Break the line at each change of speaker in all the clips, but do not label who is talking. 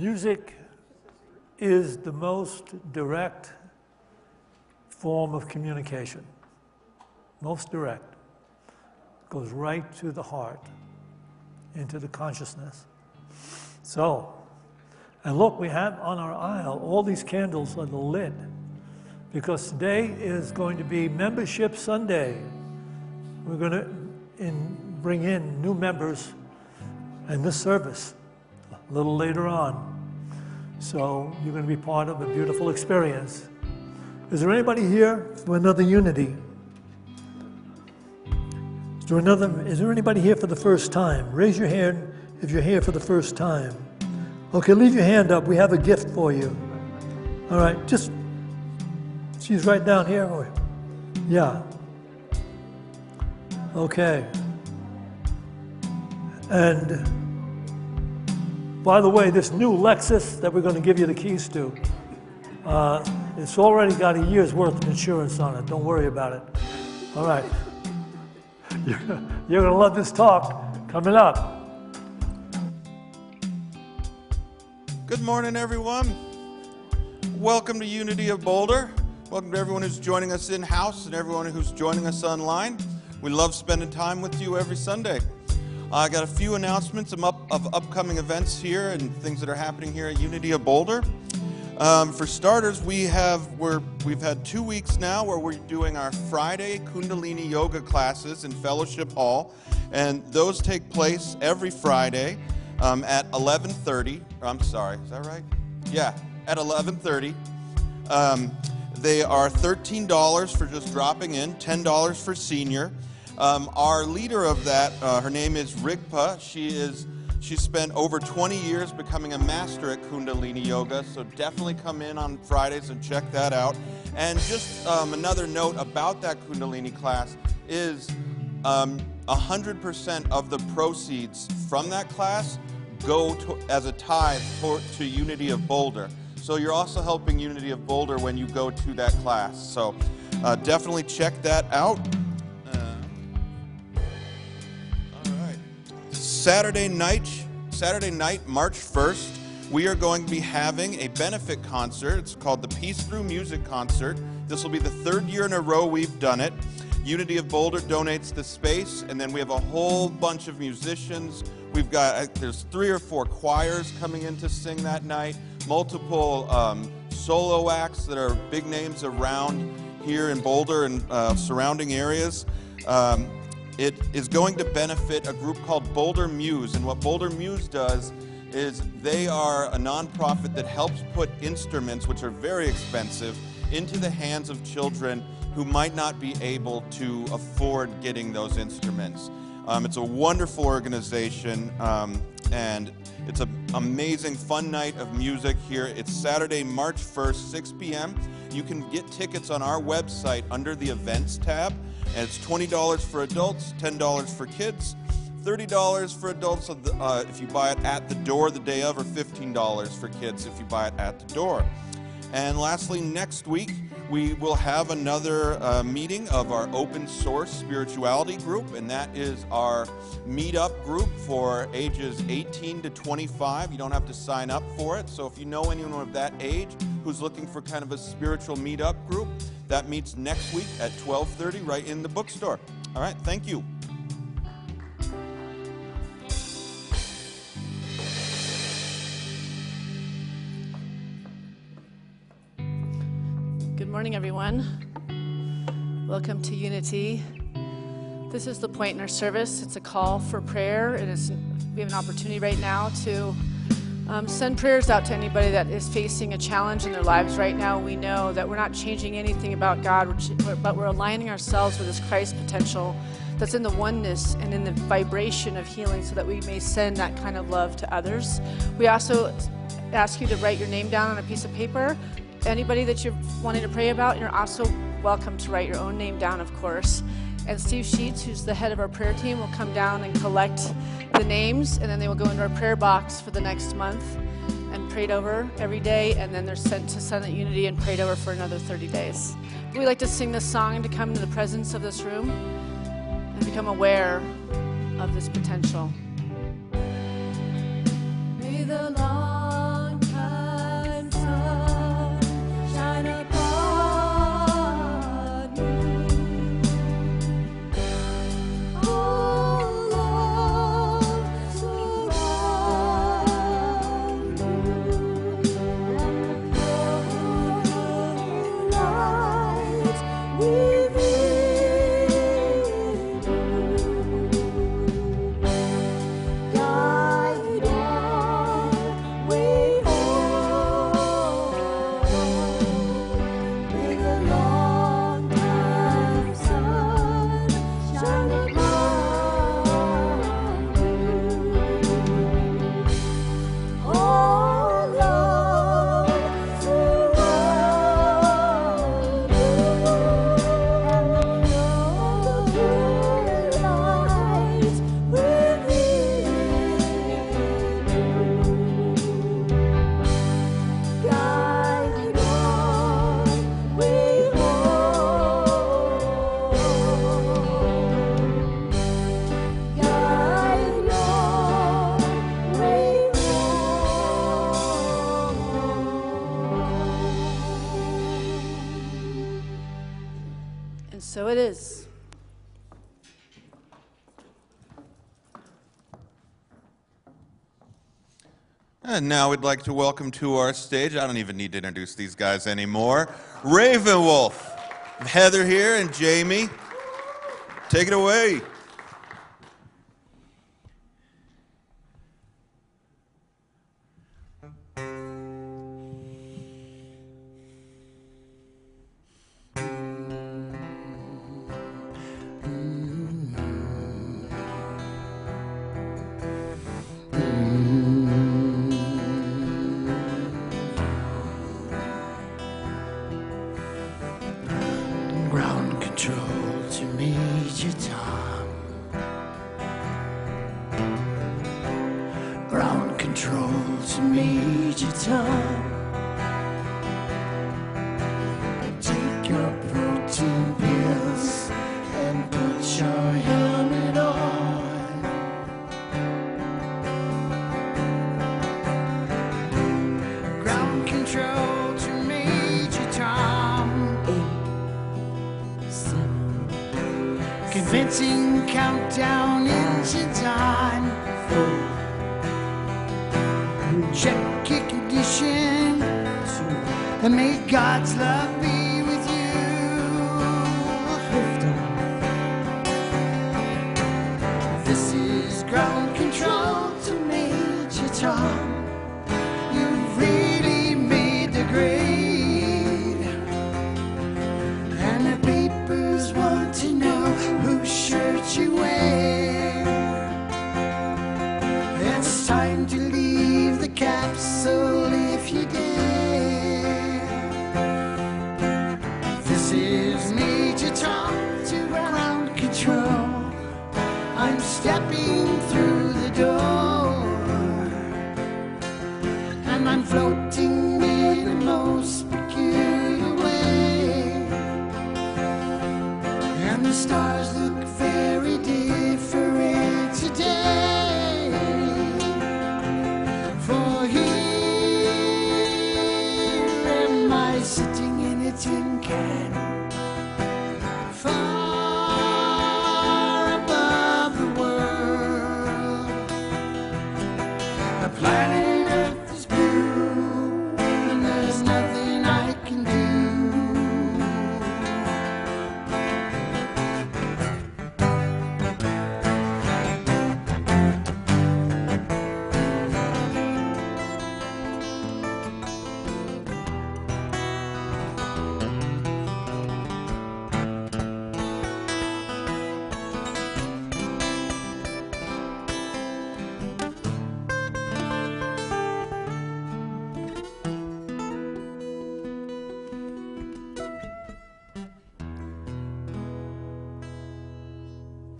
Music is the most direct form of communication. Most direct. Goes right to the heart, into the consciousness. So, and look, we have on our aisle, all these candles are lit, because today is going to be Membership Sunday. We're going to bring in new members in this service a little later on. So you're going to be part of a beautiful experience. Is there anybody here for another Unity? Is there anybody here for the first time? Raise your hand if you're here for the first time. Okay, leave your hand up. We have a gift for you. All right, she's right down here. Yeah. Okay. And by the way, this new Lexus that we're going to give you the keys to, it's already got a year's worth of insurance on it. Don't worry about it. All right. You're going to love this talk coming up.
Good morning, everyone. Welcome to Unity of Boulder. Welcome to everyone who's joining us in-house and everyone who's joining us online. We love spending time with you every Sunday. I got a few announcements of upcoming events here and things that are happening here at Unity of Boulder. For starters, we've had 2 weeks now where we're doing our Friday Kundalini yoga classes in Fellowship Hall, and those take place every Friday at 11:30. I'm sorry, is that right? Yeah, at 11:30. They are $13 for just dropping in, $10 for senior. Our leader of that, her name is Rigpa. She spent over 20 years becoming a master at Kundalini Yoga, so definitely come in on Fridays and check that out. And just another note about that Kundalini class is 100% of the proceeds from that class go as a tithe to Unity of Boulder. So you're also helping Unity of Boulder when you go to that class. So definitely check that out. Saturday night, March 1st, we are going to be having a benefit concert. It's called the Peace Through Music Concert. This will be the third year in a row we've done it. Unity of Boulder donates the space, and then we have a whole bunch of musicians. There's 3 or 4 choirs coming in to sing that night, multiple solo acts that are big names around here in Boulder and surrounding areas. It is going to benefit a group called Boulder Muse, and what Boulder Muse does is they are a nonprofit that helps put instruments, which are very expensive, into the hands of children who might not be able to afford getting those instruments. It's a wonderful organization, and it's an amazing, fun night of music here. It's Saturday, March 1st, 6 p.m. You can get tickets on our website under the Events tab. And it's $20 for adults, $10 for kids, $30 for adults if you buy it at the door the day of, or $15 for kids if you buy it at the door. And lastly, next week, we will have another meeting of our open source spirituality group, and that is our meetup group for ages 18 to 25. You don't have to sign up for it, so if you know anyone of that age who's looking for kind of a spiritual meetup group, that meets next week at 12:30 right in the bookstore. All right, thank you.
Good morning, everyone. Welcome to Unity. This is the point in our service. It's a call for prayer, and we have an opportunity right now to send prayers out to anybody that is facing a challenge in their lives right now. We know that we're not changing anything about God, but we're aligning ourselves with this Christ potential that's in the oneness and in the vibration of healing so that we may send that kind of love to others. We also ask you to write your name down on a piece of paper. Anybody that you're wanting to pray about, you're also welcome to write your own name down, of course. And Steve Sheets, who's the head of our prayer team, will come down and collect the names, and then they will go into our prayer box for the next month and prayed over every day, and then they're sent to Silent Unity and prayed over for another 30 days. We like to sing this song to come into the presence of this room and become aware of this potential. May the long So it is.
And now we'd like to welcome to our stage, I don't even need to introduce these guys anymore, Ravenwolf. Heather here and Jamie. Take it away.
Ground control to Major Tom. Ground control to Major Tom. Take your protein pills and put your helmet on. Ground control to Major Tom. Convincing countdown engines on. Check your condition, and may God's love be with you. This is ground control to Major Tom. You've really made the grade, and the papers want to know whose shirt you wear. It's time to leave the capsule if you dare. This is Major Tom to ground control. I'm stepping through the door, and I'm floating in the most peculiar way. And the stars look very different today. For here am I sitting in a tin can, far above the world. A planet Earth is blue, and there's nothing I can do.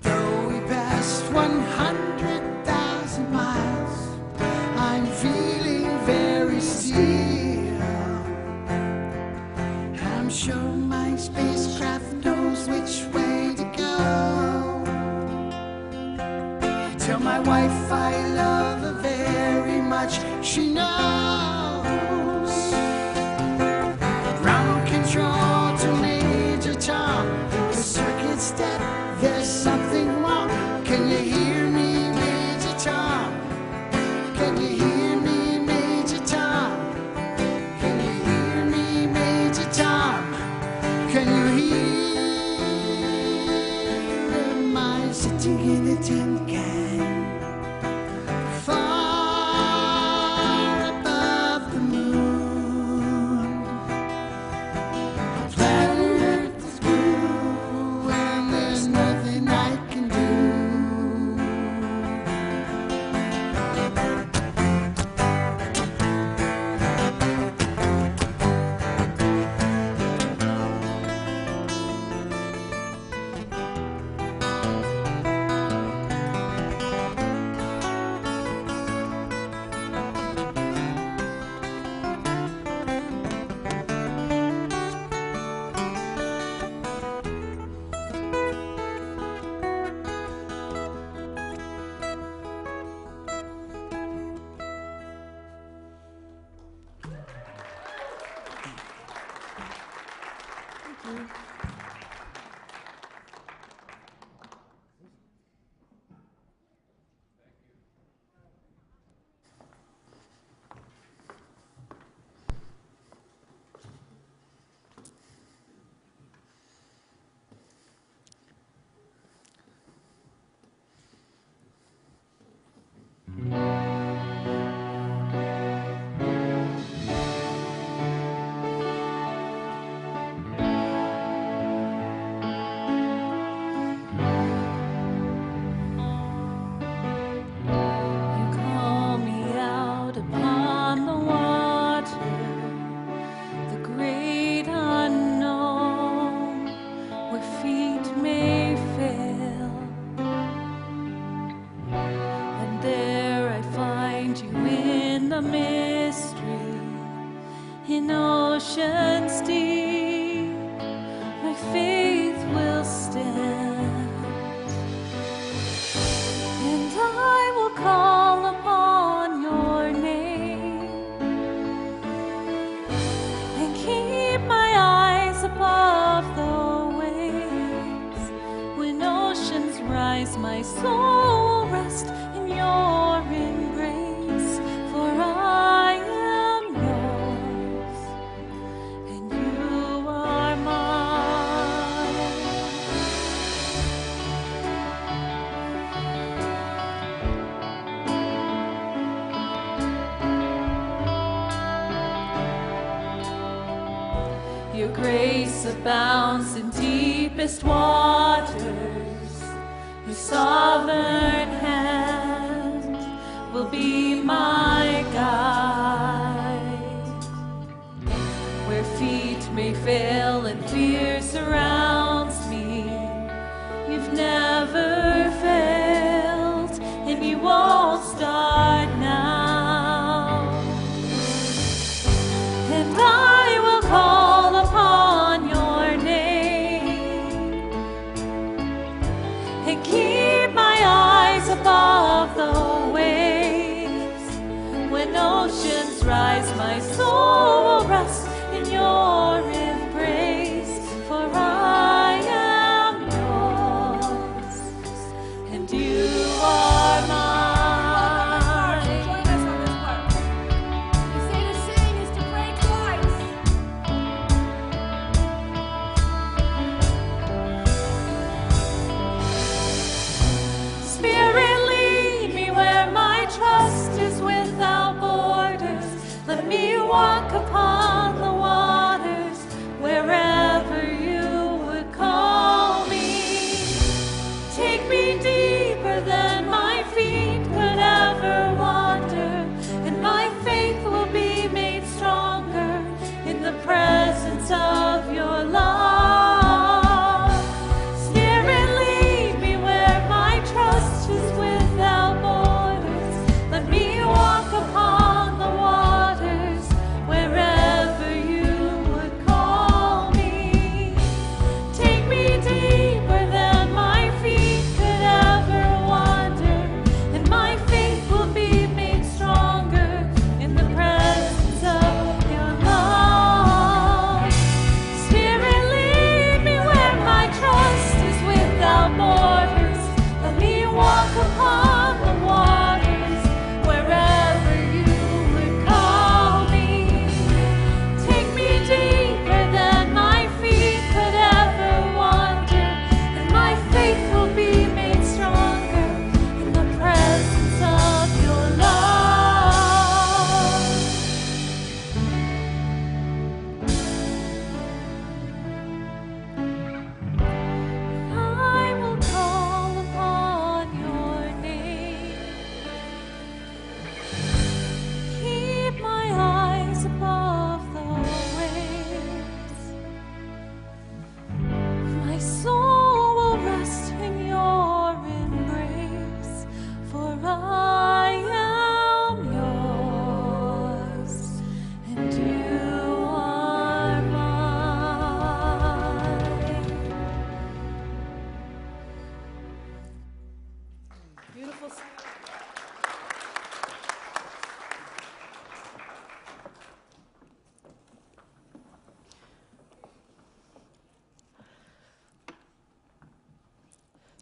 Though we passed 100,000 miles, I'm feeling very still. I'm sure my spacecraft knows which way to go. Tell my wife I love her very much, she knows. Ground control to Major Tom. The circuit's dead, there's something wrong. Can you hear me, Major Tom? Can you hear me, Major Tom? Can you hear me, Major Tom? Can you hear? Am I sitting in a tin can, far above the moon? Planet Earth is blue, and there's nothing I can do.
in oceans deep, my faith will stand, and I will call upon your name and keep my eyes above the waves. When oceans rise, my soul will rest in your embrace, for I am yours and you are mine. Your grace abounds in deepest waters. Your sovereign hand will be my guide. Where feet may fail and fear surrounds me, you've never failed and you won't start now. And I will call upon your name and keep my eyes above the waves. When oceans rise, my soul will rest in your embrace, for I am yours and you are mine.
Join us on this part. You say to sing is to pray twice.
Spirit, lead me where my trust is without borders. Let me walk upon the waters wherever you would call me. Take me deeper than my feet could ever wander, and my faith will be made stronger in the presence of your love. Spirit, lead me where my trust is without borders. Let me walk upon the waters wherever you would call me. Take me deeper than my feet could ever wander, and my faith will be made stronger in the presence of your love. Spirit, lead me where my trust is without borders. Let me walk upon the waters wherever you would call me. Take me deeper than my feet could ever wander, and my faith will be made stronger in the presence of your love. I will call upon your name. Keep my eyes above the waves. My soul will rest in your embrace, for I am yours and you are mine.
Beautiful.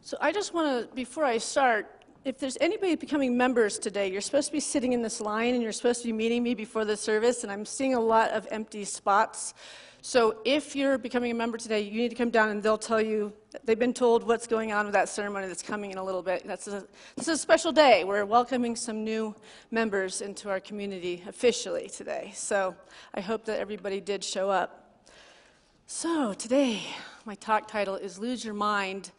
So I just want to, before I start, if there's anybody becoming members today, you're supposed to be sitting in this line and you're supposed to be meeting me before the service, and I'm seeing a lot of empty spots. So if you're becoming a member today, you need to come down and they'll tell you, they've been told what's going on with that ceremony that's coming in a little bit. This is a special day. We're welcoming some new members into our community officially today. So I hope that everybody did show up. So today, my talk title is Lose Your Mind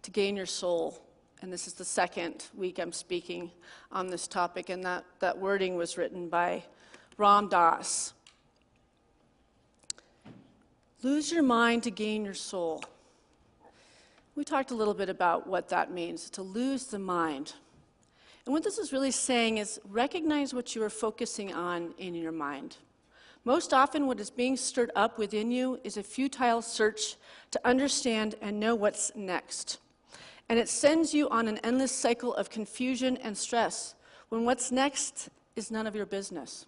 to Gain Your Soul. And this is the second week I'm speaking on this topic, and that wording was written by Ram Dass. Lose your mind to gain your soul. We talked a little bit about what that means, to lose the mind. And what this is really saying is recognize what you are focusing on in your mind. Most often, what is being stirred up within you is a futile search to understand and know what's next. And it sends you on an endless cycle of confusion and stress when what's next is none of your business.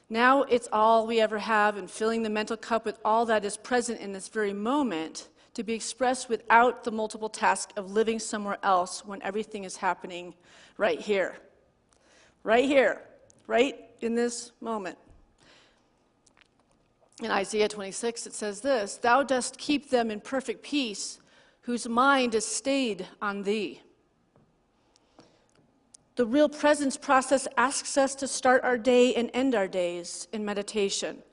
Now it's all we ever have, and filling the mental cup with all that is present in this very moment to be expressed without the multiple task of living somewhere else when everything is happening right here. Right here, right in this moment. In Isaiah 26, it says this, "Thou dost keep them in perfect peace, whose mind is stayed on thee." The real presence process asks us to start our day and end our days in meditation,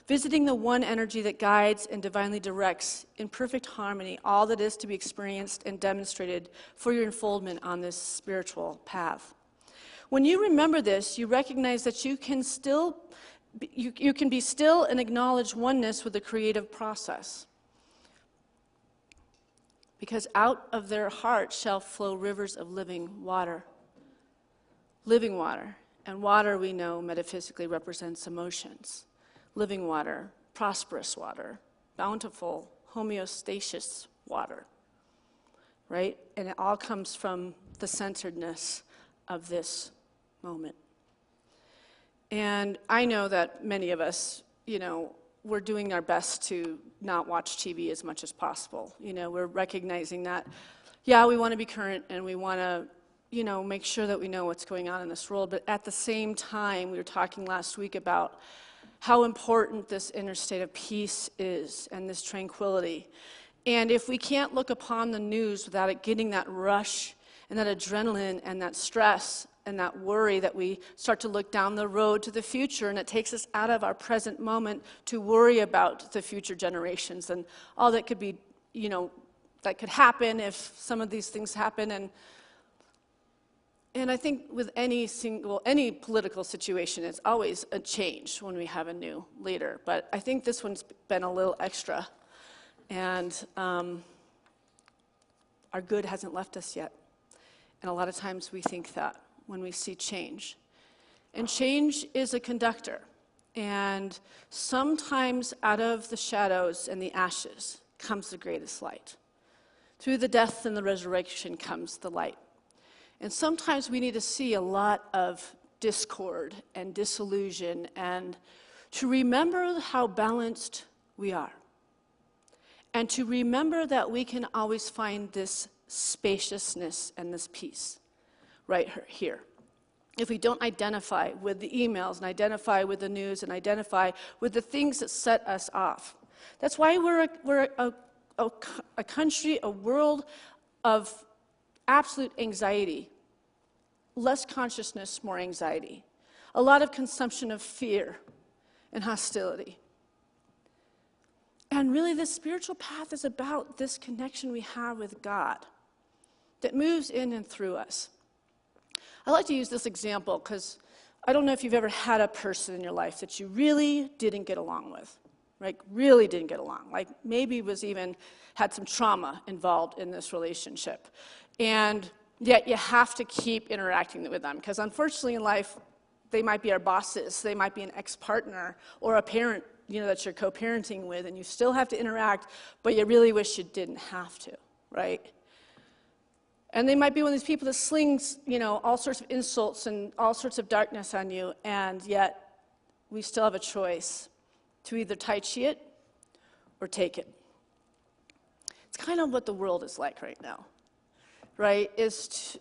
visiting the one energy that guides and divinely directs in perfect harmony all that is to be experienced and demonstrated for your unfoldment on this spiritual path. When you remember this, you recognize that you can be still and acknowledge oneness with the creative process. Because out of their heart shall flow rivers of living water. Living water. And water, we know, metaphysically represents emotions. Living water, prosperous water, bountiful, homeostasis water. Right? And it all comes from the centeredness of this moment. And I know that many of us, we're doing our best to not watch TV as much as possible. We're recognizing that, we want to be current and we want to, make sure that we know what's going on in this world. But at the same time, we were talking last week about how important this inner state of peace is and this tranquility. And if we can't look upon the news without it getting that rush and that adrenaline and that stress and that worry, that we start to look down the road to the future, and it takes us out of our present moment to worry about the future generations and all that could be, that could happen if some of these things happen. And I think with any political situation, it's always a change when we have a new leader. But I think this one's been a little extra. And our good hasn't left us yet. And a lot of times we think that when we see change. And change is a conductor. And sometimes out of the shadows and the ashes comes the greatest light. Through the death and the resurrection comes the light. And sometimes we need to see a lot of discord and disillusion and to remember how balanced we are. And to remember that we can always find this spaciousness and this peace right here. If we don't identify with the emails and identify with the news and identify with the things that set us off. That's why we're a country, a world of absolute anxiety. Less consciousness, more anxiety. A lot of consumption of fear and hostility. And really, this spiritual path is about this connection we have with God that moves in and through us. I like to use this example because I don't know if you've ever had a person in your life that you really didn't get along with. Really didn't get along. Maybe had some trauma involved in this relationship. And yet you have to keep interacting with them because unfortunately in life, they might be our bosses, they might be an ex-partner or a parent, that you're co-parenting with, and you still have to interact, but you really wish you didn't have to, right? And they might be one of these people that slings, all sorts of insults and all sorts of darkness on you, and yet we still have a choice to either tai chi it or take it. It's kind of what the world is like right now, right? Is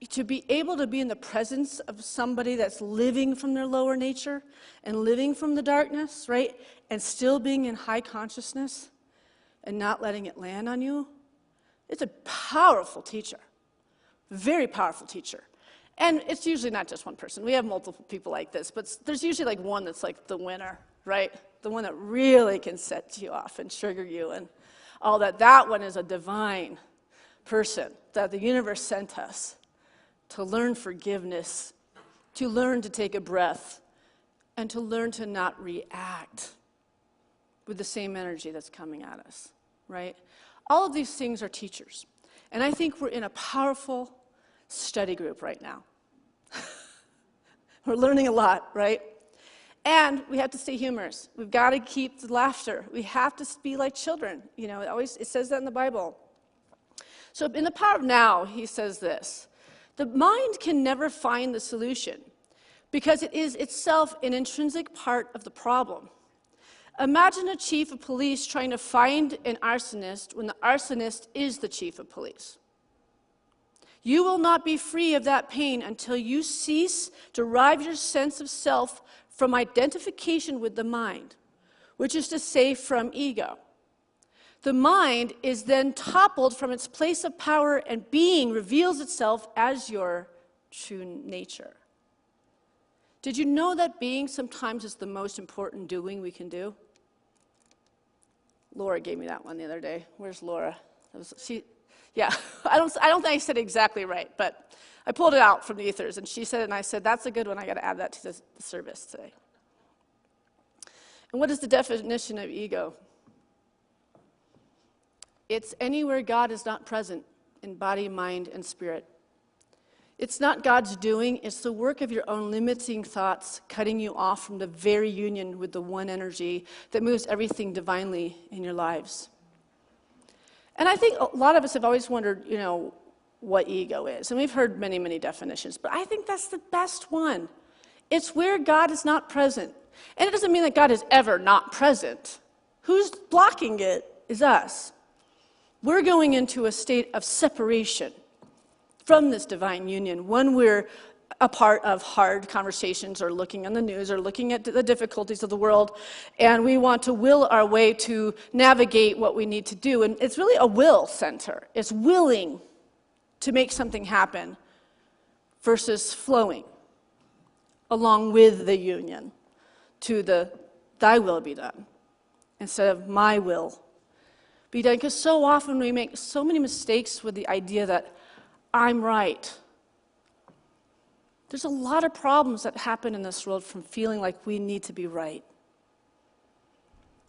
to be able to be in the presence of somebody that's living from their lower nature and living from the darkness, right? And still being in high consciousness and not letting it land on you. It's a powerful teacher, very powerful teacher. And it's usually not just one person. We have multiple people like this, but there's usually one that's the winner, right? The one that really can set you off and trigger you and all that. That one is a divine person that the universe sent us to learn forgiveness, to learn to take a breath, and to learn to not react with the same energy that's coming at us, right? All of these things are teachers. And I think we're in a powerful study group right now. We're learning a lot, right? And we have to stay humorous. We've got to keep the laughter. We have to be like children. You know, it says that in the Bible. So in The Power of Now, he says this: the mind can never find the solution because it is itself an intrinsic part of the problem. Imagine a chief of police trying to find an arsonist when the arsonist is the chief of police. You will not be free of that pain until you cease to derive your sense of self from identification with the mind, which is to say, from ego. The mind is then toppled from its place of power, and being reveals itself as your true nature. Did you know that being sometimes is the most important doing we can do? Laura gave me that one the other day. Where's Laura? Yeah, I don't think I said it exactly right, but I pulled it out from the ethers, and she said it, and I said, that's a good one. I got to add that to the service today. And what is the definition of ego? It's anywhere God is not present in body, mind, and spirit. It's not God's doing, it's the work of your own limiting thoughts, cutting you off from the very union with the one energy that moves everything divinely in your lives. And I think a lot of us have always wondered, you know, what ego is. And we've heard many, many definitions, but I think that's the best one. It's where God is not present. And it doesn't mean that God is ever not present. Who's blocking it is us. We're going into a state of separation from this divine union, when we're a part of hard conversations or looking on the news or looking at the difficulties of the world, and we want to will our way to navigate what we need to do. And it's really a will center. It's willing to make something happen versus flowing along with the union to the thy will be done instead of my will be done. Because so often we make so many mistakes with the idea that I'm right. There's a lot of problems that happen in this world from feeling like we need to be right.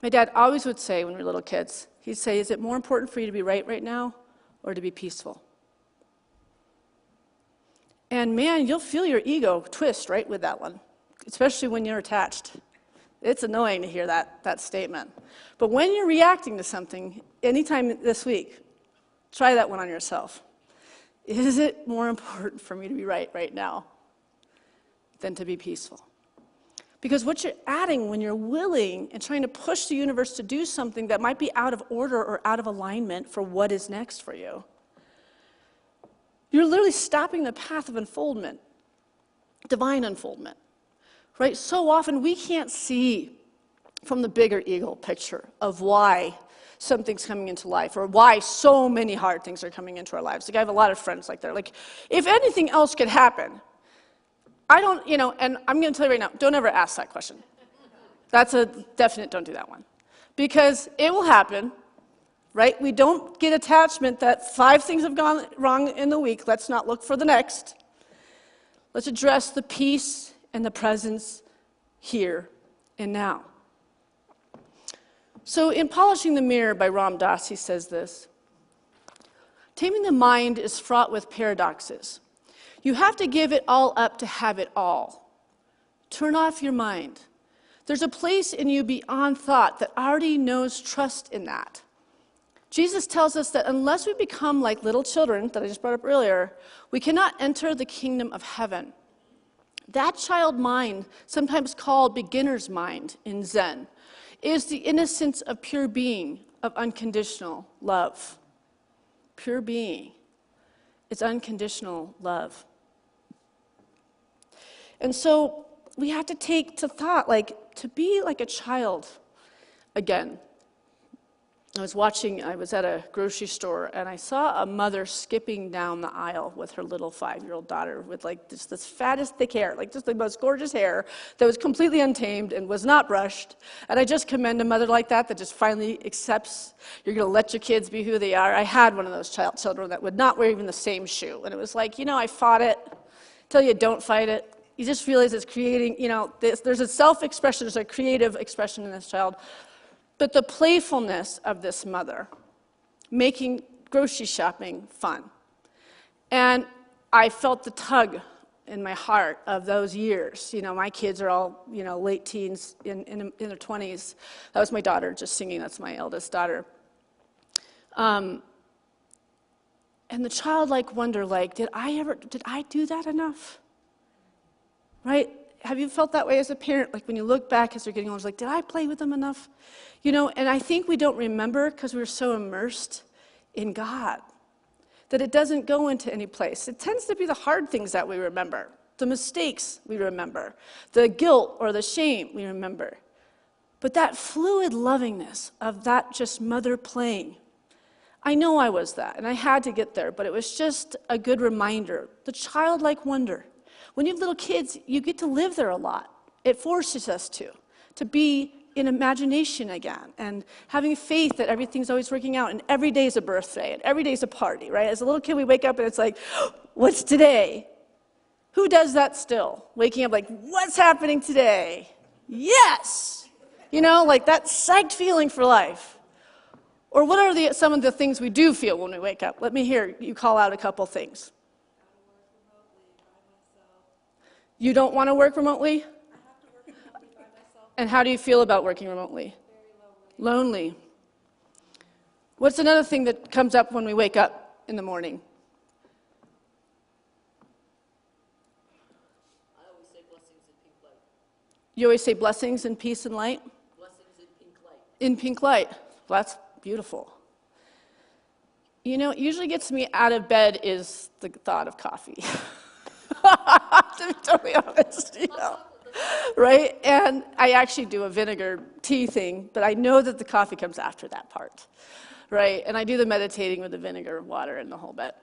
My dad always would say when we were little kids, he'd say, is it more important for you to be right now or to be peaceful? And man, you'll feel your ego twist right with that one, especially when you're attached. It's annoying to hear that statement. But when you're reacting to something, anytime this week, try that one on yourself. Is it more important for me to be right now than to be peaceful? Because what you're adding when you're willing and trying to push the universe to do something that might be out of order or out of alignment for what is next for you, you're literally stopping the path of unfoldment, divine unfoldment, right? So often we can't see from the bigger ego picture of why something's coming into life or why so many hard things are coming into our lives. Like I have a lot of friends like that. Like, if anything else could happen, I don't, and I'm going to tell you right now, don't ever ask that question. That's a definite don't do that one. Because it will happen, right? We don't get attachment that 5 things have gone wrong in the week. Let's not look for the next. Let's address the peace and the presence here and now. So in Polishing the Mirror by Ram Dass, he says this: taming the mind is fraught with paradoxes. You have to give it all up to have it all. Turn off your mind. There's a place in you beyond thought that already knows trust in that. Jesus tells us that unless we become like little children, that I just brought up earlier, we cannot enter the kingdom of heaven. That child mind, sometimes called beginner's mind in Zen, is the innocence of pure being, of unconditional love. Pure being is unconditional love. And so we have to take to thought, like, to be like a child again. I was at a grocery store, and I saw a mother skipping down the aisle with her little 5-year-old daughter with like just this fattest thick hair, like just the most gorgeous hair that was completely untamed and was not brushed. And I just commend a mother like that just finally accepts you're going to let your kids be who they are. I had one of those children that would not wear even the same shoe. And it was like, I fought it. Tell you don't fight it. You just realize it's creating, there's a self-expression, there's a creative expression in this child. But the playfulness of this mother, making grocery shopping fun. And I felt the tug in my heart of those years. You know, my kids are all, you know, late teens, in their 20s. That was my daughter just singing. That's my eldest daughter. And the childlike wonder, like, did I do that enough? Right? Have you felt that way as a parent? Like when you look back as they're getting older, it's like, did I play with them enough? You know, and I think we don't remember because we're so immersed in God that it doesn't go into any place. It tends to be the hard things that we remember, the mistakes we remember, the guilt or the shame we remember. But that fluid lovingness of that just mother playing, I know I was that, and I had to get there, but it was just a good reminder. The childlike wonder. When you have little kids, you get to live there a lot. It forces us to be in imagination again, and having faith that everything's always working out, and every day is a birthday, and every day is a party, right? As a little kid, we wake up and it's like, what's today? Who does that still? Waking up like, what's happening today? Yes! You know, like that psyched feeling for life. Or what are some of the things we do feel when we wake up? Let me hear you call out a couple things. You don't want to work remotely? I have to work remotely by myself. And how do you feel about working remotely? Very lonely. Lonely. What's another thing that comes up when we wake up in the morning?
I always say blessings in pink light.
You always say blessings and peace and light?
Blessings in pink light.
In pink light. Well, that's beautiful. You know, what usually gets me out of bed is the thought of coffee. To be totally honest, you know, right? And I actually do a vinegar tea thing, but I know that the coffee comes after that part, right? And I do the meditating with the vinegar water and the whole bit.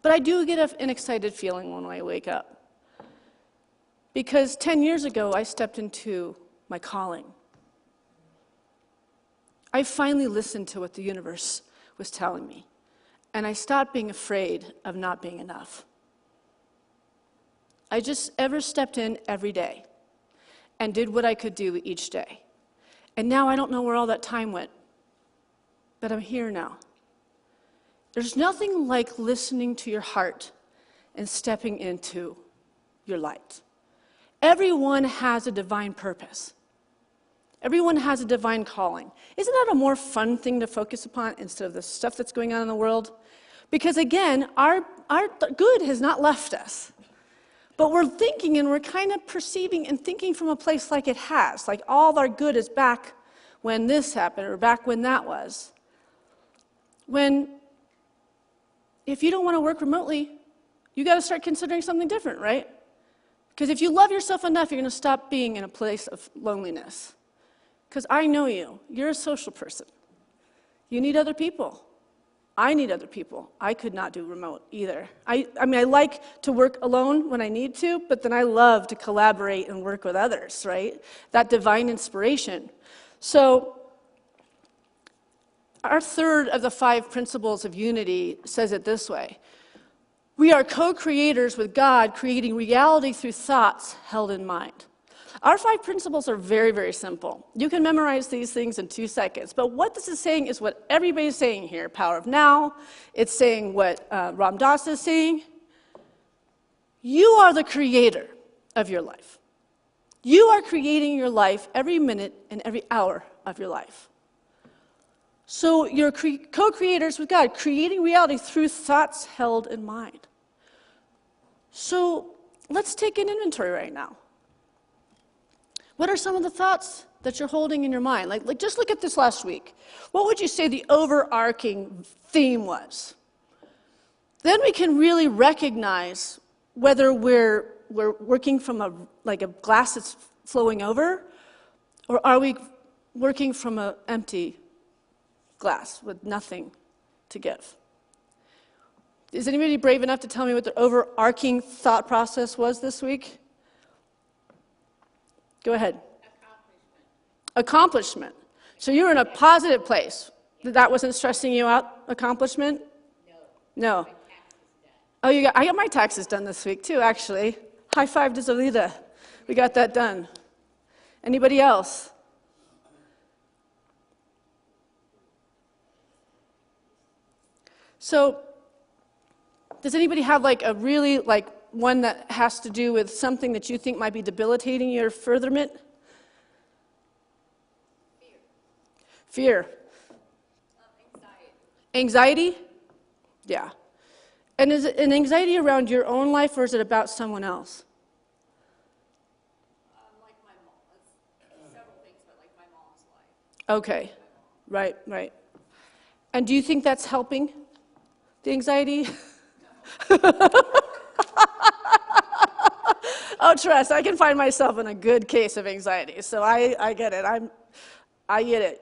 But I do get an excited feeling when I wake up. Because 10 years ago, I stepped into my calling. I finally listened to what the universe was telling me. And I stopped being afraid of not being enough. I just ever stepped in every day and did what I could do each day. And now I don't know where all that time went, but I'm here now. There's nothing like listening to your heart and stepping into your light. Everyone has a divine purpose. Everyone has a divine calling. Isn't that a more fun thing to focus upon instead of the stuff that's going on in the world? Because again, our good has not left us. But we're thinking and we're kind of perceiving and thinking from a place like it has, like all our good is back when this happened or back when that was. When, if you don't want to work remotely, you got to start considering something different, right? Because if you love yourself enough, you're going to stop being in a place of loneliness. Because I know you. You're a social person. You need other people. I need other people. I could not do remote either. I mean, I like to work alone when I need to, but then I love to collaborate and work with others, right? That divine inspiration. So our third of the 5 principles of unity says it this way. We are co-creators with God, creating reality through thoughts held in mind. Our 5 principles are very, very simple. You can memorize these things in 2 seconds. But what this is saying is what everybody's saying here. Power of now. It's saying what Ram Dass is saying. You are the creator of your life. You are creating your life every minute and every hour of your life. So you're co-creators with God, creating reality through thoughts held in mind. So let's take an inventory right now. What are some of the thoughts that you're holding in your mind? Like just look at this last week. What would you say the overarching theme was? Then we can really recognize whether we're working from a glass that's flowing over, or are we working from an empty glass with nothing to give? Is anybody brave enough to tell me what the overarching thought process was this week? Go ahead. Accomplishment. So you're in a positive place. That wasn't stressing you out, accomplishment? No. Oh, I got my taxes done this week too, actually. High five to Zolita. We got that done. Anybody else? So, does anybody have a really one that has to do with something that you think might be debilitating your furtherment? Fear. Anxiety? Yeah. And is it an anxiety around your own life, or is it about someone else?
Like my mom. Several things, but like my mom's life.
Okay. Right, right. And do you think that's helping the anxiety? Oh, trust, I can find myself in a good case of anxiety, so I get it. I get it.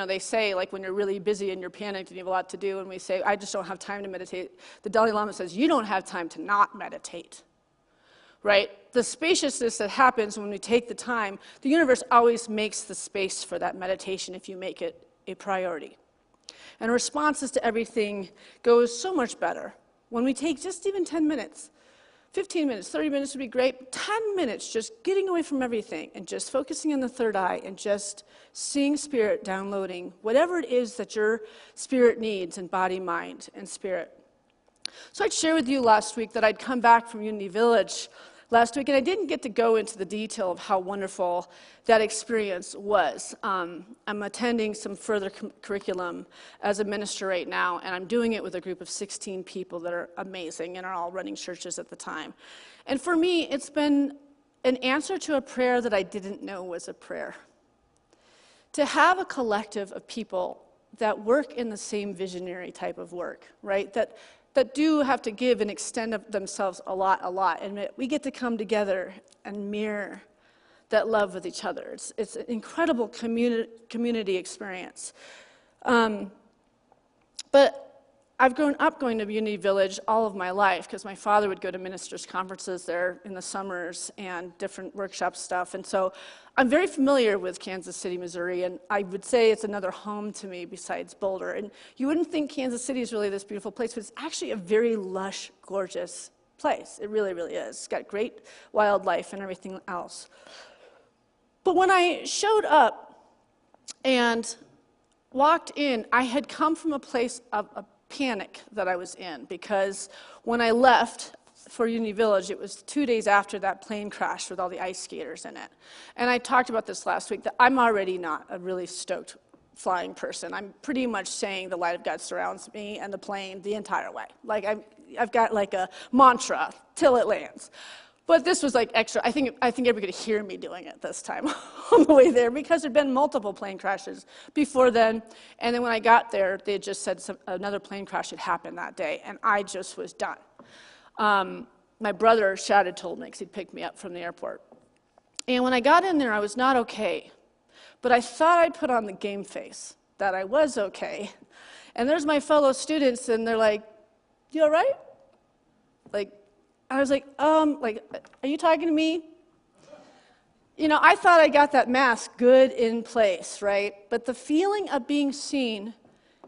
They say, like, when you're really busy and you're panicked and you have a lot to do, and we say, I just don't have time to meditate. The Dalai Lama says, you don't have time to not meditate, right? The spaciousness that happens when we take the time, the universe always makes the space for that meditation if you make it a priority. And responses to everything goes so much better when we take just even 10 minutes. 15 minutes, 30 minutes would be great. 10 minutes just getting away from everything and just focusing on the third eye and just seeing spirit downloading whatever it is that your spirit needs in body, mind, and spirit. So I'd share with you last week that I'd come back from Unity Village last week, and I didn't get to go into the detail of how wonderful that experience was. I'm attending some further curriculum as a minister right now, and I'm doing it with a group of 16 people that are amazing and are all running churches at the time. And for me, it's been an answer to a prayer that I didn't know was a prayer. To have a collective of people that work in the same visionary type of work, right? That do have to give and extend themselves a lot. And we get to come together and mirror that love with each other. It's an incredible community experience. But I've grown up going to Unity Village all of my life because my father would go to ministers' conferences there in the summers and different workshop stuff. And so I'm very familiar with Kansas City, Missouri, and I would say it's another home to me besides Boulder. And you wouldn't think Kansas City is really this beautiful place, but it's actually a very lush, gorgeous place. It really, really is. It's got great wildlife and everything else. But when I showed up and walked in, I had come from a place of a panic that I was in, because when I left for Unity Village, it was 2 days after that plane crash with all the ice skaters in it. And I talked about this last week, that I'm already not a really stoked flying person. I'm pretty much saying the light of God surrounds me and the plane the entire way. Like I've got like a mantra till it lands. But this was like extra. I think everybody could hear me doing it this time on the way there, because there'd been multiple plane crashes before then. And then when I got there, they had just said another plane crash had happened that day, and I just was done. My brother, Shad, had told me, because he'd picked me up from the airport. And when I got in there, I was not okay. But I thought I'd put on the game face that I was okay. And there's my fellow students, and they're like, "You all right?" Like, I was like, are you talking to me? I thought I got that mask good in place, right? But the feeling of being seen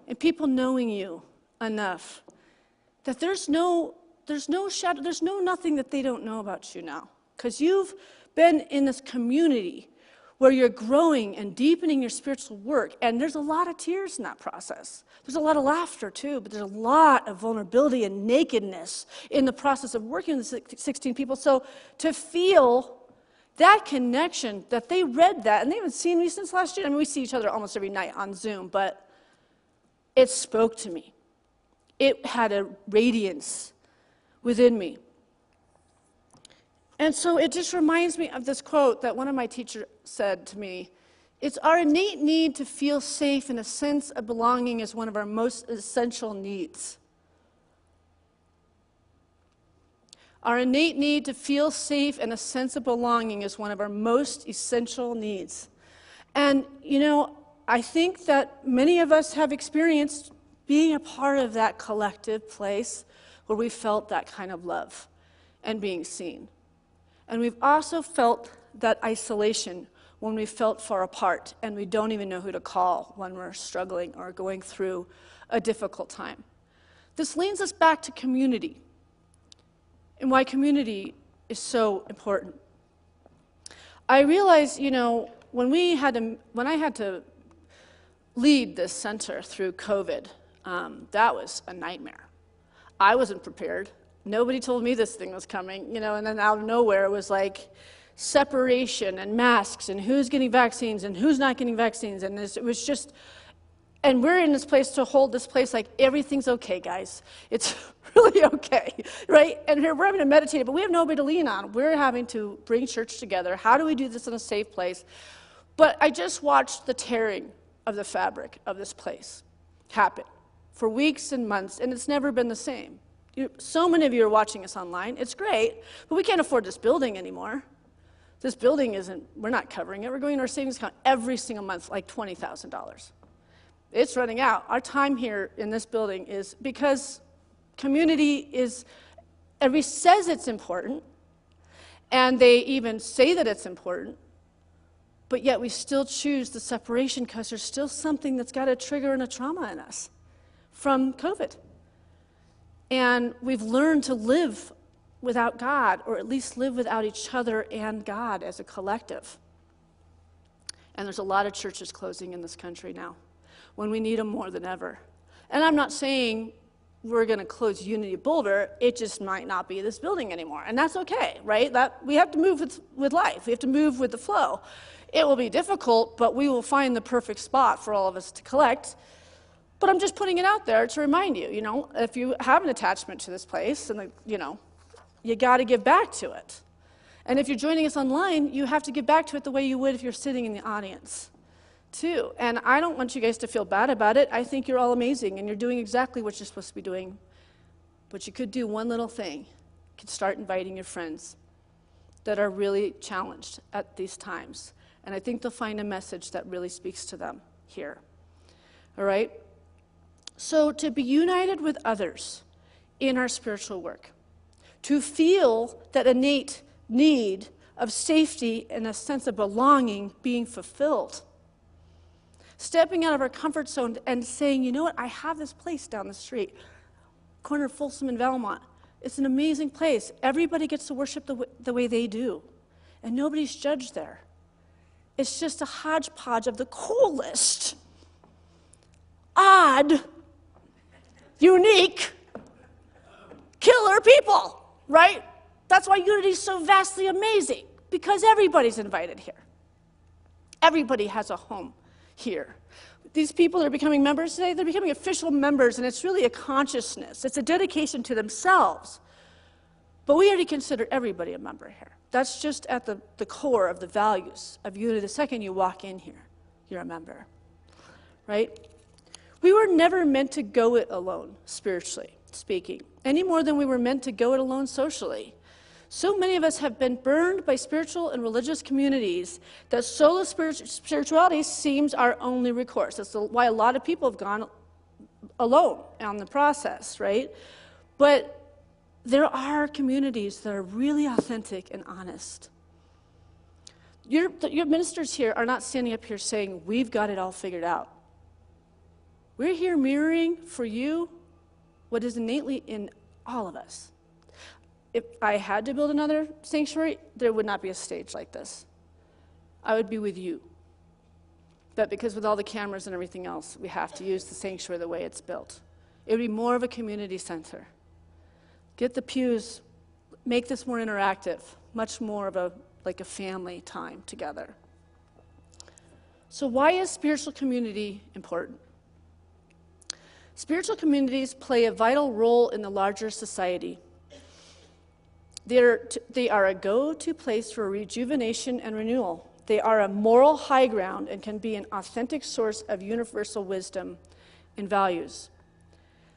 and people knowing you enough that there's no shadow, there's nothing that they don't know about you now. Because you've been in this community where you're growing and deepening your spiritual work, and there's a lot of tears in that process. There's a lot of laughter too, but there's a lot of vulnerability and nakedness in the process of working with the 16 people. So to feel that connection, that they read that, and they haven't seen me since last year. I mean, we see each other almost every night on Zoom, but it spoke to me. It had a radiance within me. And so it just reminds me of this quote that one of my teachers said to me. It's our innate need to feel safe, and a sense of belonging is one of our most essential needs. Our innate need to feel safe and a sense of belonging is one of our most essential needs. And, I think that many of us have experienced being a part of that collective place where we felt that kind of love and being seen. And we've also felt that isolation when we felt far apart and we don't even know who to call when we're struggling or going through a difficult time. This leads us back to community and why community is so important. I realize, when I had to lead this center through COVID, that was a nightmare. I wasn't prepared. Nobody told me this thing was coming, and then out of nowhere it was like separation and masks and who's getting vaccines and who's not getting vaccines. And it was just, and we're in this place to hold this place like everything's okay, guys. It's really okay, right? And here we're having to meditate, but we have nobody to lean on. We're having to bring church together. How do we do this in a safe place? But I just watched the tearing of the fabric of this place happen for weeks and months, and it's never been the same. So many of you are watching us online. It's great, but we can't afford this building anymore. This building we're not covering it. We're going to our savings account every single month, like $20,000. It's running out. Our time here in this building is because community everybody says it's important, and they even say that it's important, but yet we still choose the separation because there's still something that's got a trigger and a trauma in us from COVID. And we've learned to live without God, or at least live without each other and God as a collective. And there's a lot of churches closing in this country now, when we need them more than ever. And I'm not saying we're going to close Unity of Boulder. It just might not be this building anymore. And that's okay, right? We have to move with life. We have to move with the flow. It will be difficult, but we will find the perfect spot for all of us to collect. But I'm just putting it out there to remind you, if you have an attachment to this place, and you got to give back to it. And if you're joining us online, you have to give back to it the way you would if you're sitting in the audience, too. And I don't want you guys to feel bad about it. I think you're all amazing, and you're doing exactly what you're supposed to be doing. But you could do one little thing. You could start inviting your friends that are really challenged at these times. And I think they'll find a message that really speaks to them here. All right? So to be united with others in our spiritual work, to feel that innate need of safety and a sense of belonging being fulfilled, stepping out of our comfort zone and saying, you know what, I have this place down the street, corner of Folsom and Valmont. It's an amazing place. Everybody gets to worship the way they do, and nobody's judged there. It's just a hodgepodge of the coolest, odd, unique, killer people, right? That's why Unity is so vastly amazing, because everybody's invited here. Everybody has a home here. These people that are becoming members today, they're becoming official members, and it's really a consciousness. It's a dedication to themselves. But we already consider everybody a member here. That's just at the core of the values of Unity. The second you walk in here, you're a member, right? We were never meant to go it alone, spiritually speaking, any more than we were meant to go it alone socially. So many of us have been burned by spiritual and religious communities that solo spirituality seems our only recourse. That's why a lot of people have gone alone on the process, right? But there are communities that are really authentic and honest. Your ministers here are not standing up here saying, we've got it all figured out. We're here mirroring for you what is innately in all of us. If I had to build another sanctuary, there would not be a stage like this. I would be with you. But because with all the cameras and everything else, we have to use the sanctuary the way it's built. It would be more of a community center. Get the pews, make this more interactive, much more of a family time together. So why is spiritual community important? Spiritual communities play a vital role in the larger society. They are a go-to place for rejuvenation and renewal. They are a moral high ground and can be an authentic source of universal wisdom and values.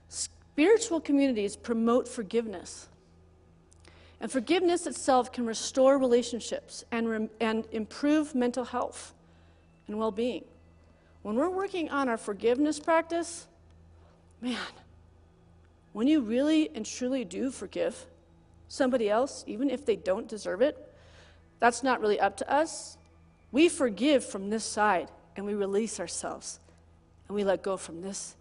Spiritual communities promote forgiveness. And forgiveness itself can restore relationships and improve mental health and well-being. When we're working on our forgiveness practice, man, when you really and truly do forgive somebody else, even if they don't deserve it, that's not really up to us. We forgive from this side, and we release ourselves, and we let go from this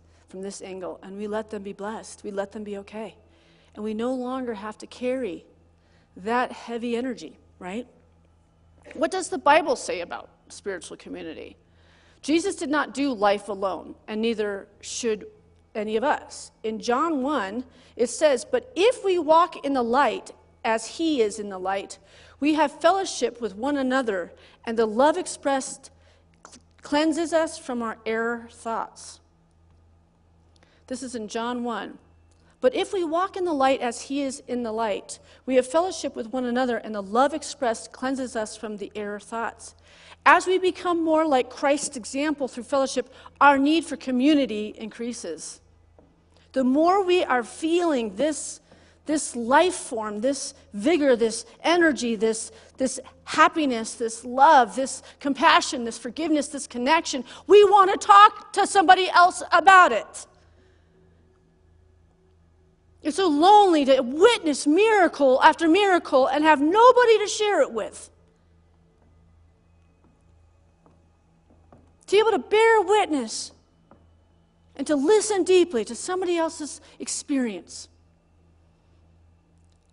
angle, and we let them be blessed. We let them be okay. And we no longer have to carry that heavy energy, right? What does the Bible say about spiritual community? Jesus did not do life alone, and neither should any of us. In John 1, it says, "But if we walk in the light as he is in the light, we have fellowship with one another, and the love expressed cleanses us from our error thoughts." This is in John 1. "But if we walk in the light as he is in the light, we have fellowship with one another, and the love expressed cleanses us from the error thoughts." As we become more like Christ's example through fellowship, our need for community increases. The more we are feeling this life form, this vigor, this energy, this happiness, this love, this compassion, this forgiveness, this connection, we want to talk to somebody else about it. It's so lonely to witness miracle after miracle and have nobody to share it with. To be able to bear witness and to listen deeply to somebody else's experience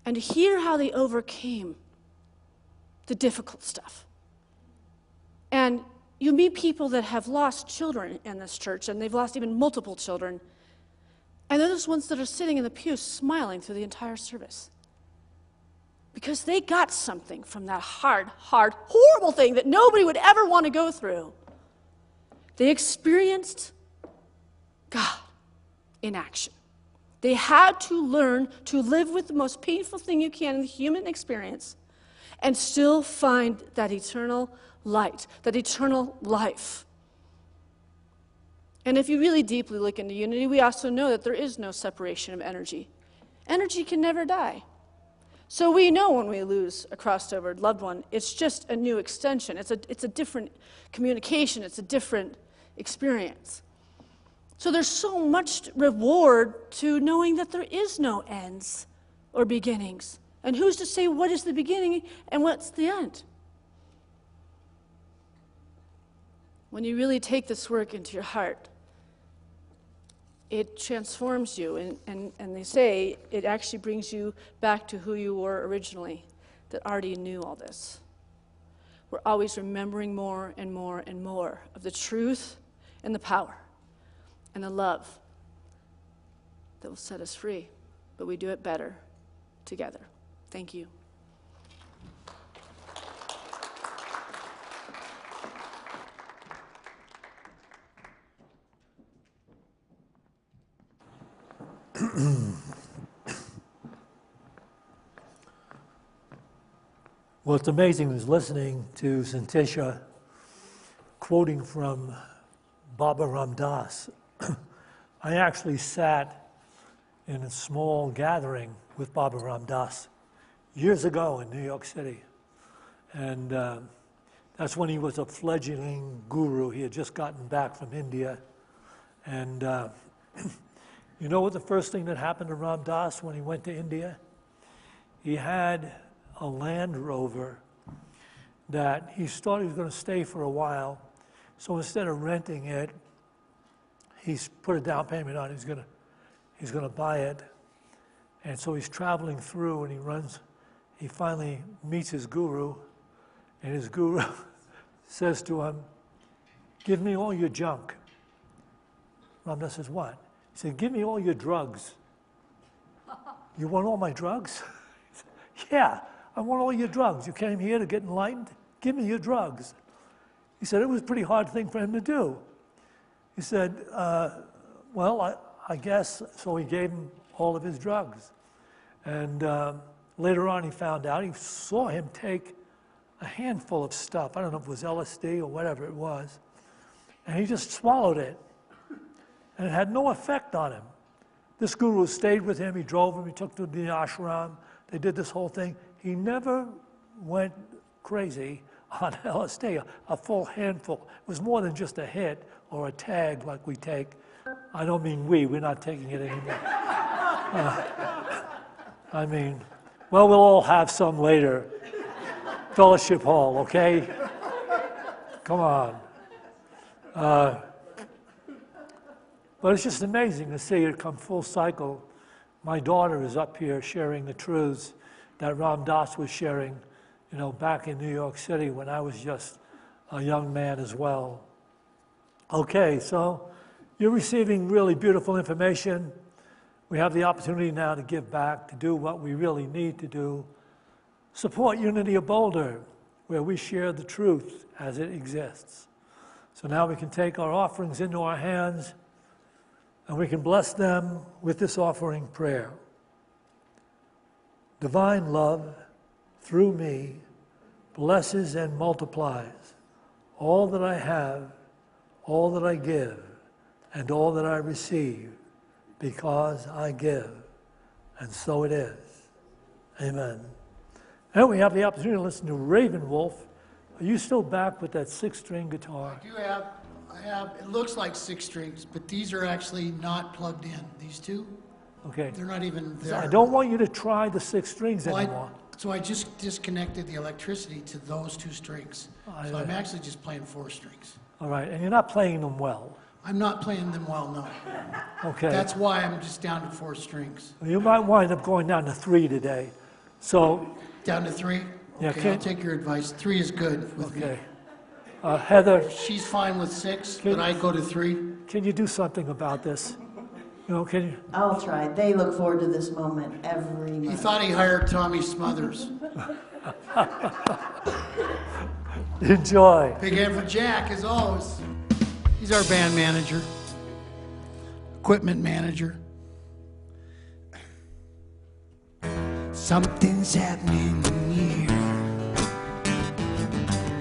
and to hear how they overcame the difficult stuff. And you meet people that have lost children in this church, and they've lost even multiple children, and they're those ones that are sitting in the pew smiling through the entire service because they got something from that hard, horrible thing that nobody would ever want to go through. They experienced God in action. They had to learn to live with the most painful thing you can in the human experience and still find that eternal light, that eternal life. And if you really deeply look into unity, we also know that there is no separation of energy. Energy can never die. So we know when we lose a crossed over loved one, it's just a new extension. It's a different communication. It's a different experience. So there's so much reward to knowing that there is no ends or beginnings. And who's to say what is the beginning and what's the end? When you really take this work into your heart, it transforms you, and they say it actually brings you back to who you were originally, that already knew all this. We're always remembering more and more and more of the truth and the power and the love that will set us free, but we do it better together. Thank you.
Well, it's amazing was listening to Syntysche quoting from Baba Ram Dass. I actually sat in a small gathering with Baba Ram Dass years ago in New York City. And that's when he was a fledgling guru. He had just gotten back from India. And you know what the first thing that happened to Ram Dass when he went to India? He had a Land Rover that he thought he was going to stay for a while. So instead of renting it, he's put a down payment on it. He's going to buy it. And so he's traveling through, and he finally meets his guru, and his guru says to him, "Give me all your junk." Ram Dass says, "What?" He said, "Give me all your drugs." "You want all my drugs?" "Yeah, I want all your drugs. You came here to get enlightened? Give me your drugs." He said it was a pretty hard thing for him to do. He said, well, I guess, so he gave him all of his drugs. And later on he found out, he saw him take a handful of stuff. I don't know if it was LSD or whatever it was. And he just swallowed it. And it had no effect on him. This guru stayed with him, he drove him, he took him to the ashram. They did this whole thing. He never went crazy on LSD, a full handful. It was more than just a hit or a tag like we take. I don't mean we're not taking it anymore. I mean, well, we'll all have some later. Fellowship Hall, okay? Come on. But it's just amazing to see it come full cycle. My daughter is up here sharing the truths that Ram Dass was sharing, back in New York City when I was just a young man as well. Okay, so You're receiving really beautiful information. We have the opportunity now to give back, to do what we really need to do. Support Unity of Boulder, where we share the truth as it exists. So now we can take our offerings into our hands and we can bless them with this offering prayer. Divine love, through me, blesses and multiplies all that I have, all that I give, and all that I receive, because I give. And so it is. Amen. And we have the opportunity to listen to Raven Wolf. Are you still back with that 6-string guitar?
I have, it looks like 6 strings, but these are actually not plugged in. These two,
Okay.
they're not even
So
there.
I don't want you to try the 6 strings anymore.
So I just disconnected the electricity to those 2 strings. So I'm actually just playing 4 strings.
All right, and you're not playing them well.
I'm not playing them well, no.
Okay.
That's why I'm just down to 4 strings.
You might wind up going down to 3 today. So,
Down to 3?
Yeah,
Okay, I'll take your advice. 3 is good with me.
okay. Heather,
She's fine with 6, but I go to 3.
can you do something about this? You know, can you?
I'll try. They look forward to this moment every
He
month.
thought he hired Tommy Smothers.
Enjoy.
Big hand for Jack, as always. He's our band manager, equipment manager. Something's happening here.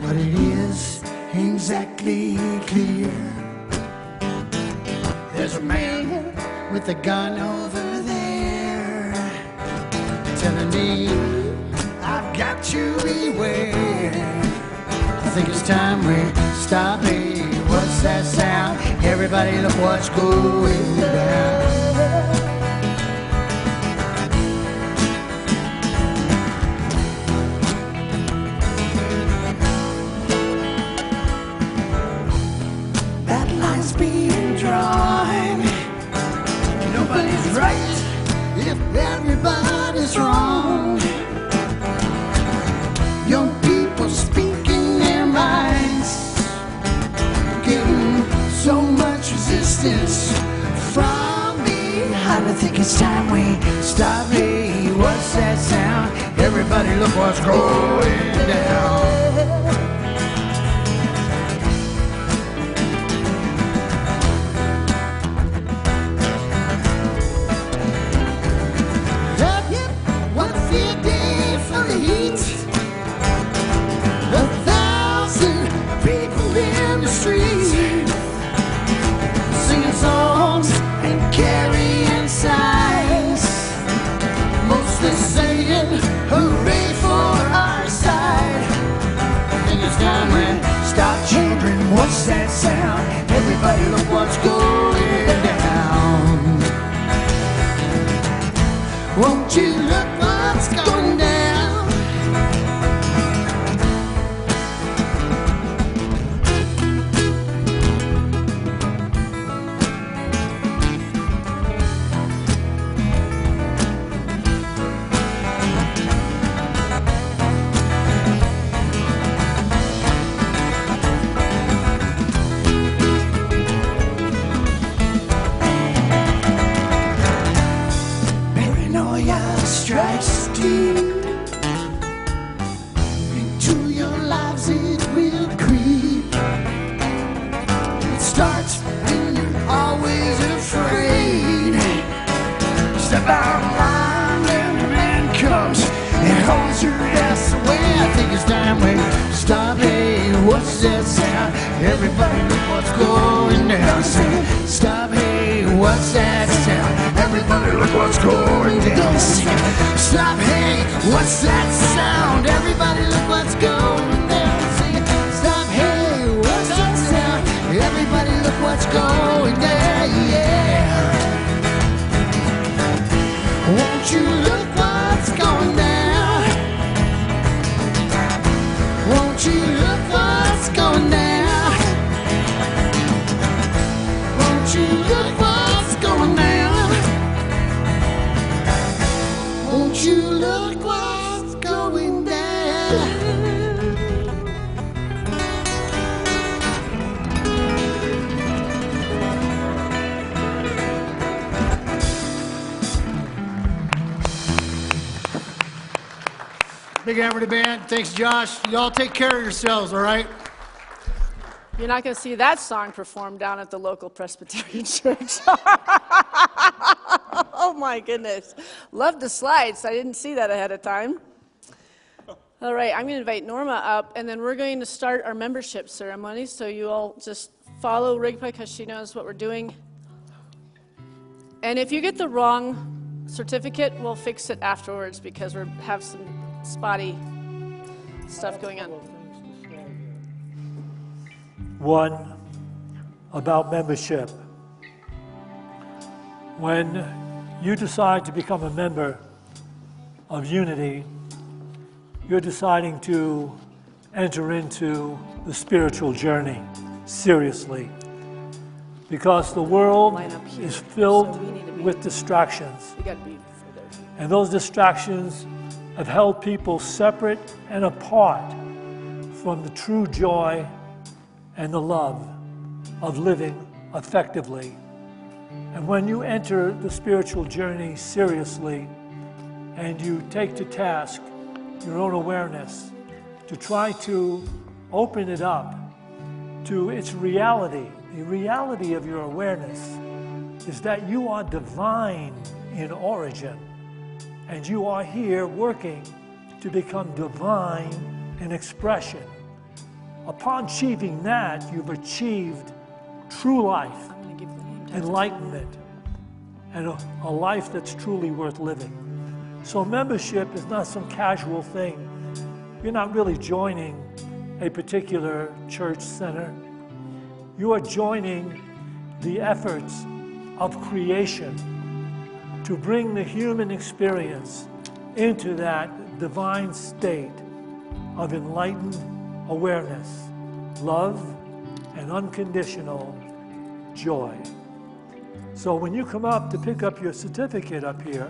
What it is ain't exactly clear. There's a man with a gun over there telling me I've got to beware. I think it's time we stop. Hey, what's that sound? Everybody look what's going down. That line's being drawn. Nobody's right if everybody's wrong. Young people speaking their minds, getting so much resistance from behind. I think it's time we stop. Hey, what's that sound? Everybody look what's going down. Yep, what a field day for the heat. 1,000 people in the streets, singing songs and carrying signs, mostly saying hooray for our side. I think it's time we stop, children. What's that sound? Everybody look what's going down. Won't you look what's going down? Paranoia strikes deep into your lives. It will creep. It starts when you're always afraid. Step out of line and the man comes and holds your ass away. I think it's time we stop. Hey, what's that sound? Everybody look what's going down. Sing, stop. Hey, what's that sound? Everybody look what's going down. Sing, stop. Hey, what's that sound? Everybody look what's going down. Sing, stop. Hey, what's that sound? Everybody look what's going down. Yeah. Won't you look what's going down? Won't you look what's going down? Won't you look what's going down? Won't you look what's going down? Big hand for the band. Thanks, Josh. Y'all take care of yourselves, all right?
You're not going to see that song performed down at the local Presbyterian church. Oh my goodness. Love the slides. I didn't see that ahead of time. All right, I'm going to invite Norma up, and then we're going to start our membership ceremony. So you all just follow Rigpa because she knows what we're doing. And if you get the wrong certificate, we'll fix it afterwards because we have some spotty stuff going on.
One, about membership. When you decide to become a member of Unity, you're deciding to enter into the spiritual journey seriously, because the world is filled with distractions. And those distractions have held people separate and apart from the true joy and the love of living effectively. And when you enter the spiritual journey seriously and you take to task your own awareness to try to open it up to its reality, the reality of your awareness is that you are divine in origin, and you are here working to become divine in expression. Upon achieving that, you've achieved true life, enlightenment, and a life that's truly worth living. So membership is not some casual thing. You're not really joining a particular church center. You are joining the efforts of creation to bring the human experience into that divine state of enlightened awareness, love, and unconditional joy. So when you come up to pick up your certificate up here,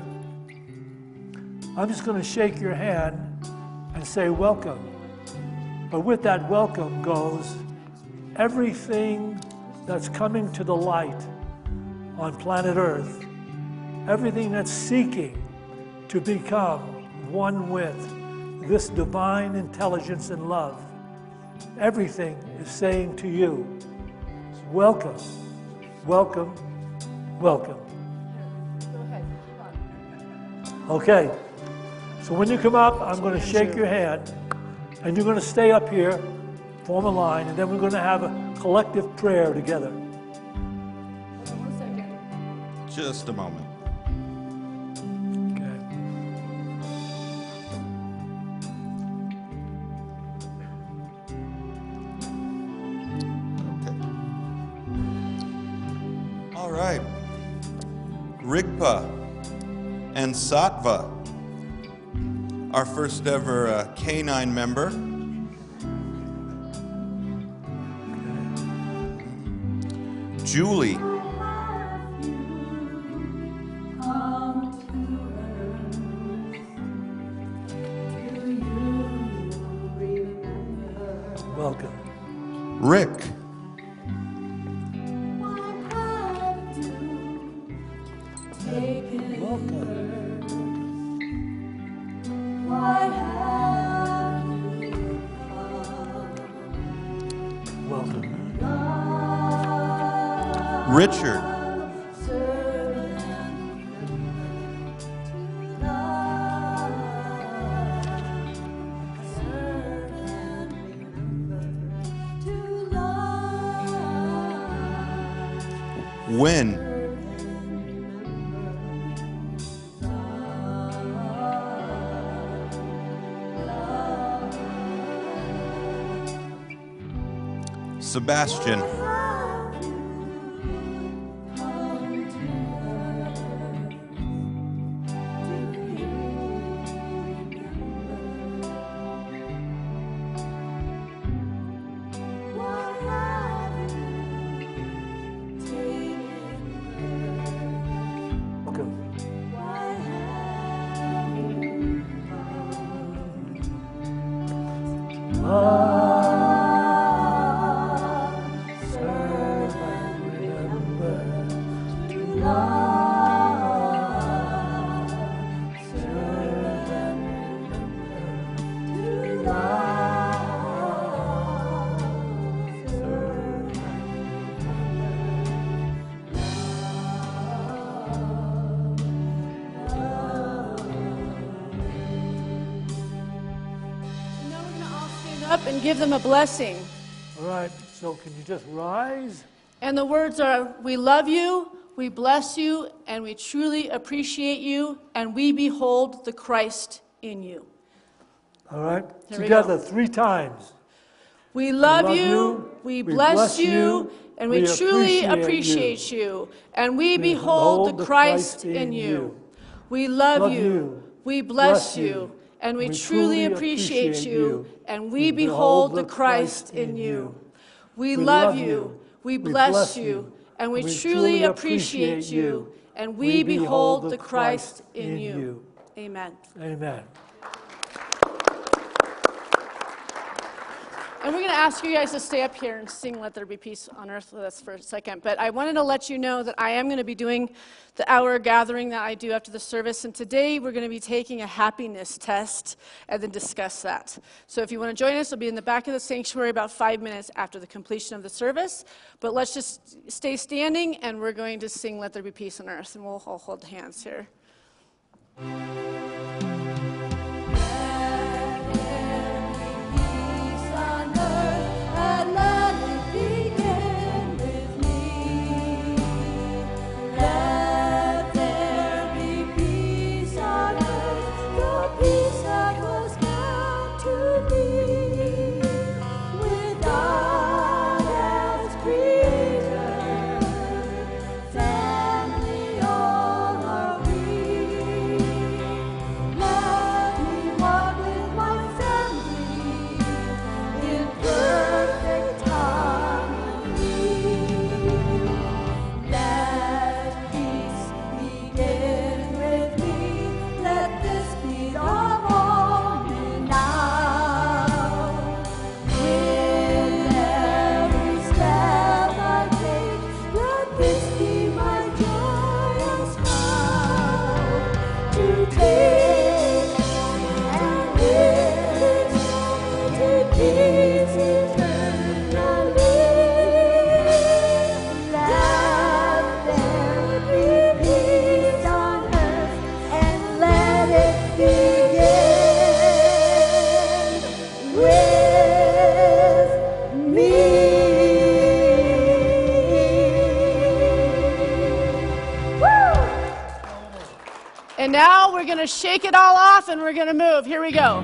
I'm just going to shake your hand and say welcome. But with that welcome goes everything that's coming to the light on planet Earth, everything that's seeking to become one with this divine intelligence and love. Everything is saying to you, welcome, welcome, welcome. Okay, so when you come up, I'm going to shake your hand, and you're going to stay up here, form a line, and then we're going to have a collective prayer together.
Just a moment. All right. Rigpa and Sattva, our first ever canine member. Julie.
Welcome.
Rick. Richard. Win. Sebastian.
and give them a blessing.
All right, so can you just rise?
And the words are, we love you, we bless you, and we truly appreciate you, and we behold the Christ in you.
All right,
Here we
together
go.
3 times.
We love
love
you,
you,
we
we
bless
bless
you,
you,
and we
we
truly
appreciate
appreciate you, and we
We
behold the Christ in you. We love you, we bless you, and we truly appreciate you, and we behold the Christ in you. We love you, we bless you, and we truly appreciate you, and we behold the Christ in you. Amen.
Amen.
And we're going to ask you guys to stay up here and sing Let There Be Peace on Earth with us for a second. But I wanted to let you know that I am going to be doing the hour gathering that I do after the service. And today we're going to be taking a happiness test and then discuss that. So if you want to join us, it'll be in the back of the sanctuary about 5 minutes after the completion of the service. But let's just stay standing and we're going to sing Let There Be Peace on Earth. And we'll all hold hands here. And now we're going to shake it all off and we're going to move. Here we go.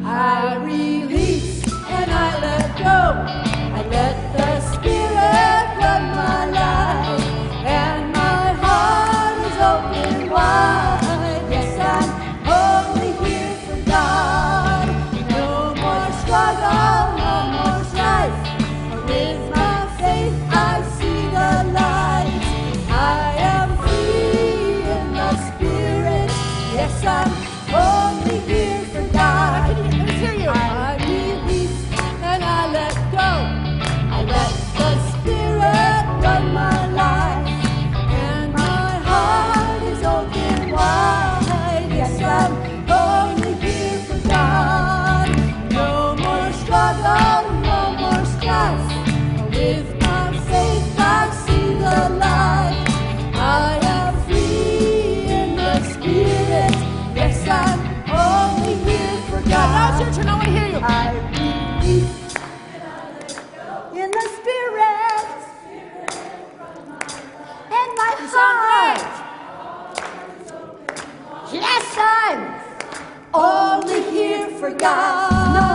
I release and I let go. I let the Spirit run my life. And my heart is open wide. Yes, I'm only here for God. No more struggle, no more strife. With my faith I see the light. I am free in the Spirit. Yes, I'm only here for God. Let's hear you. I release and I let go. I let the Spirit run my life. And my heart is open wide. Yes, I'm only here for God. No more struggle, no more strife. With my faith I see the light. I am free in the Spirit. Yes, I'm only here for God. Now it's your turn. I want to hear you. I release in the Spirit. And my heart. Yes, I'm only here for God.